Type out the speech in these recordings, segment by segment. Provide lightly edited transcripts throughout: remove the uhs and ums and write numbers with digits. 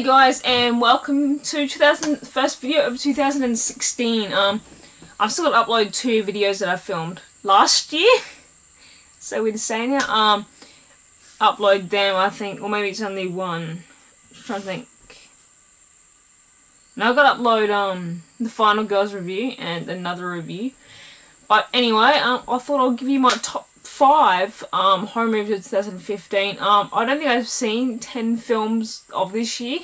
Hey guys, and welcome to first video of 2016. I've still got to upload 2 videos that I filmed last year. So we're saying now, upload them, I think, or maybe it's only one. I'm trying to think. Now I've got to upload the Final Girls review and another review. But anyway, I thought I'll give you my top 5 horror movies of 2015. I don't think I've seen 10 films of this year.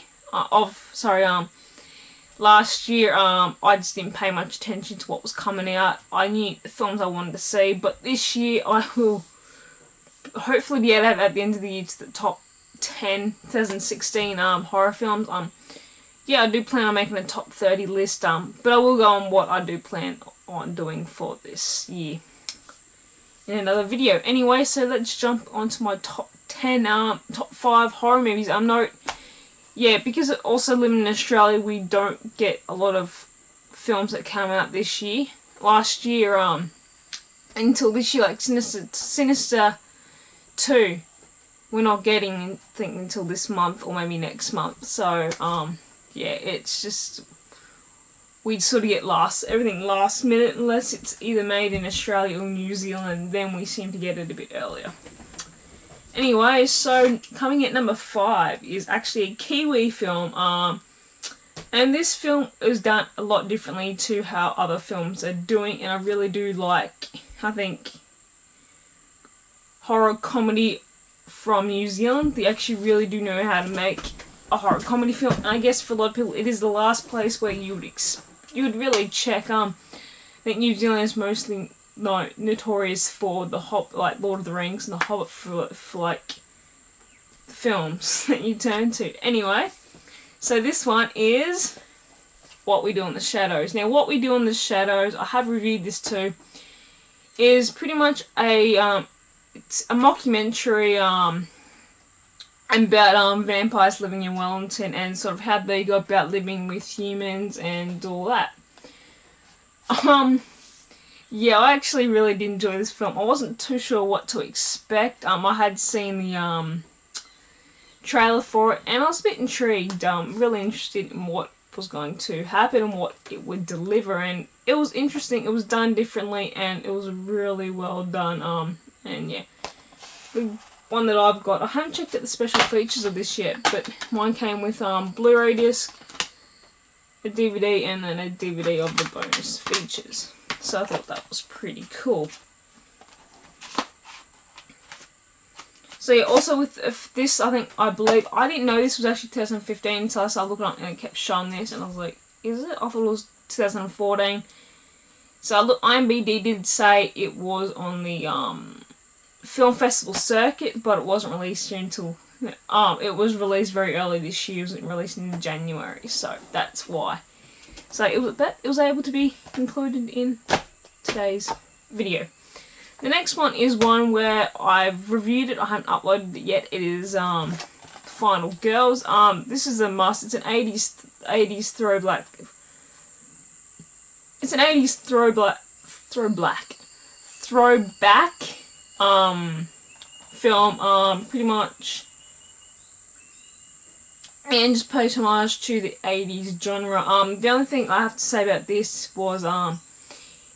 Last year, I just didn't pay much attention to what was coming out. I knew the films I wanted to see, but this year I will hopefully be able to have at the end of the year to the top 10 2016 horror films. Yeah, I do plan on making a top 30 list, but I will go on what I do plan on doing for this year in another video. Anyway, so let's jump onto my top 5 horror movies. Yeah, because also living in Australia, we don't get a lot of films that come out this year. Last year, until this year, like Sinister 2, we're not getting, I think, until this month or maybe next month. So, yeah, it's just, we sort of get everything last minute, unless it's either made in Australia or New Zealand, then we seem to get it a bit earlier. Anyway, so coming at number 5 is actually a Kiwi film, and this film is done a lot differently to how other films are doing, and I really do like, I think, horror comedy from New Zealand. They actually really do know how to make a horror comedy film, and I guess for a lot of people it is the last place where you would really check. I think New Zealand is mostly notorious for the like Lord of the Rings and the Hobbit for like films that you turn to. Anyway, so this one is What We Do in the Shadows. Now, What We Do in the Shadows, I have reviewed this too, is pretty much it's a mockumentary about vampires living in Wellington and sort of how they go about living with humans and all that. Yeah, I actually really did enjoy this film. I wasn't too sure what to expect. I had seen the trailer for it, and I was a bit intrigued. Really interested in what was going to happen and what it would deliver. And it was interesting. It was done differently, and it was really well done. And yeah, the one that I've got, I haven't checked out the special features of this yet, but mine came with Blu-ray disc, a DVD, and then a DVD of the bonus features. So I thought that was pretty cool. So yeah, also with this, I didn't know this was actually 2015 until I started looking up and it kept showing this, and I was like, is it? I thought it was 2014. So IMDb did say it was on the film festival circuit, but it wasn't released here until it was released very early this year. It wasn't released in January, so that's why. So it was able to be included in today's video. The next one is one where I've reviewed it. I haven't uploaded it yet. It is Final Girls. This is a must. It's an 80s throwback. It's an 80s throwback film. Pretty much. And just pays homage to the 80s genre. The only thing I have to say about this was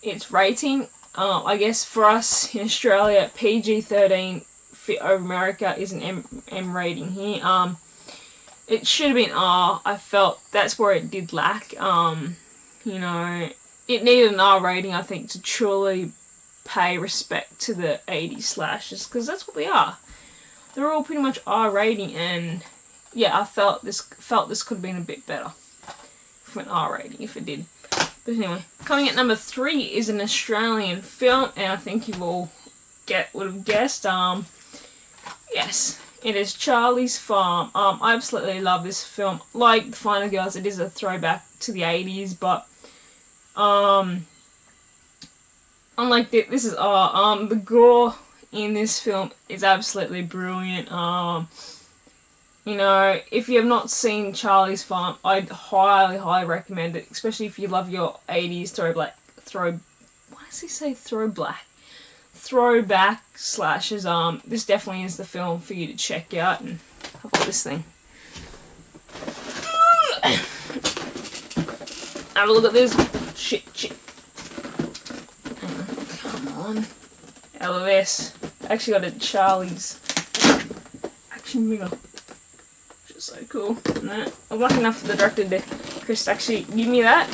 its rating. I guess for us in Australia, PG-13 over America is an M rating here. It should have been R. I felt that's where it did lack. You know, it needed an R rating, I think, to truly pay respect to the 80s slashers, because that's what they are. They're all pretty much R rating, and yeah, I felt this could have been a bit better from an R rating if it did. But anyway, coming at number 3 is an Australian film, and I think you all would have guessed. Yes, it is Charlie's Farm. I absolutely love this film. Like The Final Girls, it is a throwback to the 80s, but unlike this is the gore in this film is absolutely brilliant. You know, if you have not seen Charlie's Farm, I'd highly recommend it, especially if you love your 80s throwback slashers. This definitely is the film for you to check out. And I've got this thing. Have a look at this. Shit. Come on. Out of this. I actually got a Charlie's action figure. Which is so cool. I'm lucky enough for the director to Chris actually give me that.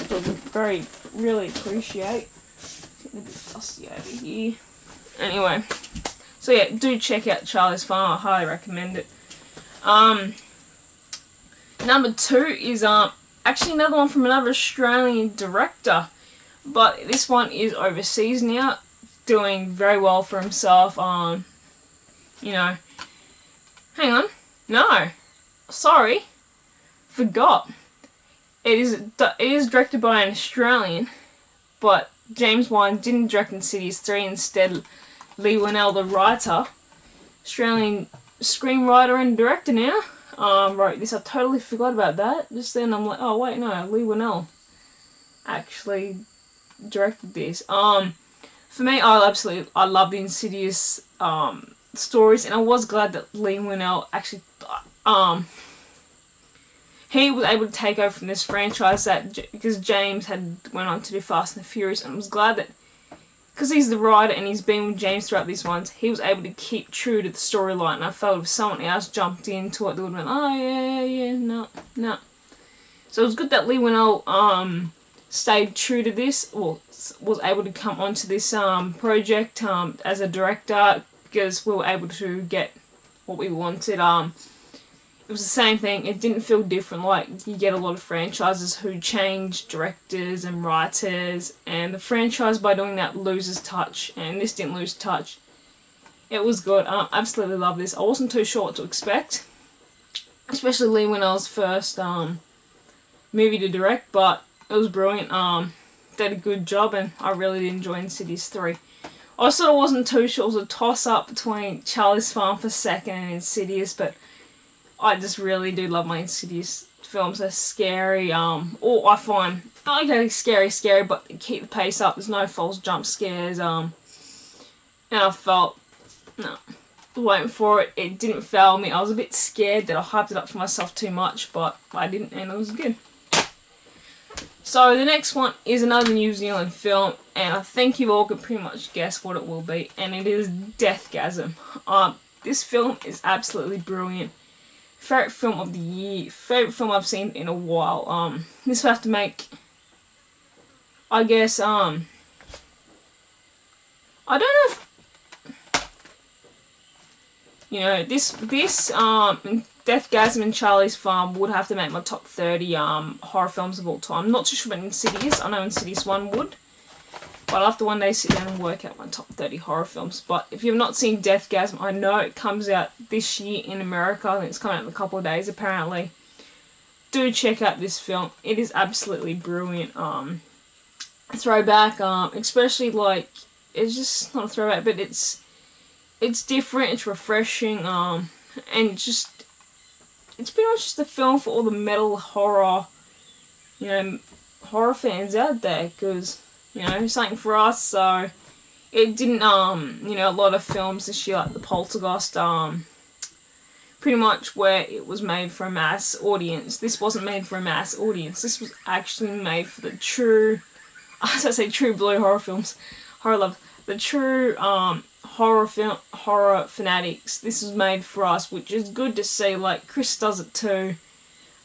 Really appreciate. It's getting a bit dusty over here. Anyway. So yeah, do check out Charlie's Farm. I highly recommend it. Number 2 is actually another one from another Australian director, but this one is overseas now, doing very well for himself. You know, hang on, no, sorry, forgot. It is directed by an Australian, but James Wan didn't direct Insidious 3. Instead, Lee Winnell, the writer, Australian screenwriter and director now, wrote this. I totally forgot about that. Just then I'm like, oh wait, no, Lee Winnell actually directed this. For me, I love the Insidious stories, and I was glad that Lee Winnell actually he was able to take over from this franchise because James had went on to do Fast and the Furious, and I was glad that because he's the writer and he's been with James throughout these ones, he was able to keep true to the storyline. And I felt if someone else jumped into it, they would have been, oh yeah, no. So it was good that Lee Winnell stayed true to this, or was able to come onto this project as a director, because we were able to get what we wanted. It was the same thing. It didn't feel different like you get a lot of franchises who change directors and writers, and the franchise by doing that loses touch, and this didn't lose touch. It was good. I absolutely love this. I wasn't too sure what to expect, especially Lee Winnell's first movie to direct, but it was brilliant. Did a good job, and I really did enjoy Insidious 3. I sort of wasn't too sure. It was a toss-up between Charlie's Farm for second and Insidious, but I just really do love my Insidious films. They're scary, or I find, okay, scary, but they keep the pace up. There's no false jump scares, and I felt, waiting for it, it didn't fail me. I was a bit scared that I hyped it up for myself too much, but I didn't, and it was good. So the next one is another New Zealand film, and I think you all can pretty much guess what it will be, and it is Deathgasm. This film is absolutely brilliant. Favourite film of the year. Favourite film I've seen in a while. This will have to make, I guess, I don't know if, you know, this Deathgasm and Charlie's Farm would have to make my top 30 horror films of all time. I'm not too sure about Insidious. I know Insidious 1 would, but I'll have to one day sit down and work out my top 30 horror films. But if you've not seen Deathgasm, I know it comes out this year in America. I think it's coming out in a couple of days, apparently. Do check out this film. It is absolutely brilliant. Throwback, especially like, it's just not a throwback, but it's different, it's refreshing, and just, it's pretty much just a film for all the metal horror, you know, horror fans out there, because, you know, something for us. So it didn't, you know, a lot of films this year, like the Poltergeist, pretty much where it was made for a mass audience. This wasn't made for a mass audience. This was actually made for the true, as I say, true blue horror films, horror love, the true horror fanatics. This was made for us, which is good to see. Like Chris does it too.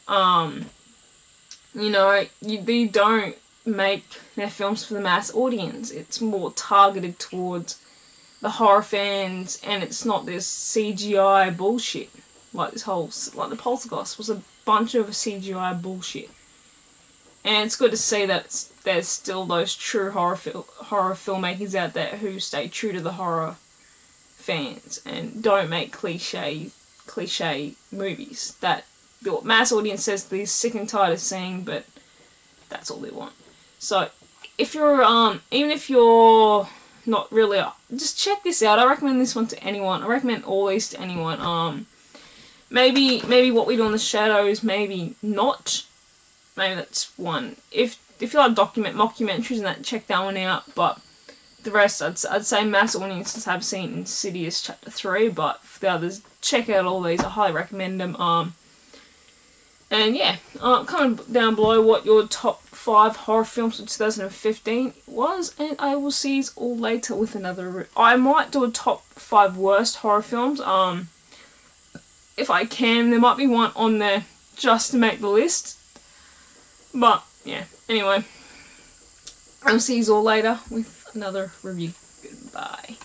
You know, they don't make their films for the mass audience. It's more targeted towards the horror fans, and it's not this CGI bullshit. Like this whole, like the Poltergeist was a bunch of CGI bullshit. And it's good to see that there's still those true horror filmmakers out there who stay true to the horror fans and don't make cliche movies that the mass audience says they're sick and tired of seeing, but that's all they want. So if you're even if you're not really, just check this out. I recommend this one to anyone. I recommend all these to anyone. Maybe What We Do in the Shadows, maybe not. Maybe that's one. If you like mockumentaries and that, check that one out. But the rest, I'd say mass audiences have seen Insidious Chapter 3, but for the others, check out all these. I highly recommend them. And yeah, comment down below what your top 5 horror films of 2015 was, and I will see you all later with another. I might do a top 5 worst horror films. If I can, there might be one on there just to make the list. But yeah, anyway, I'll see you all later with another review. Goodbye.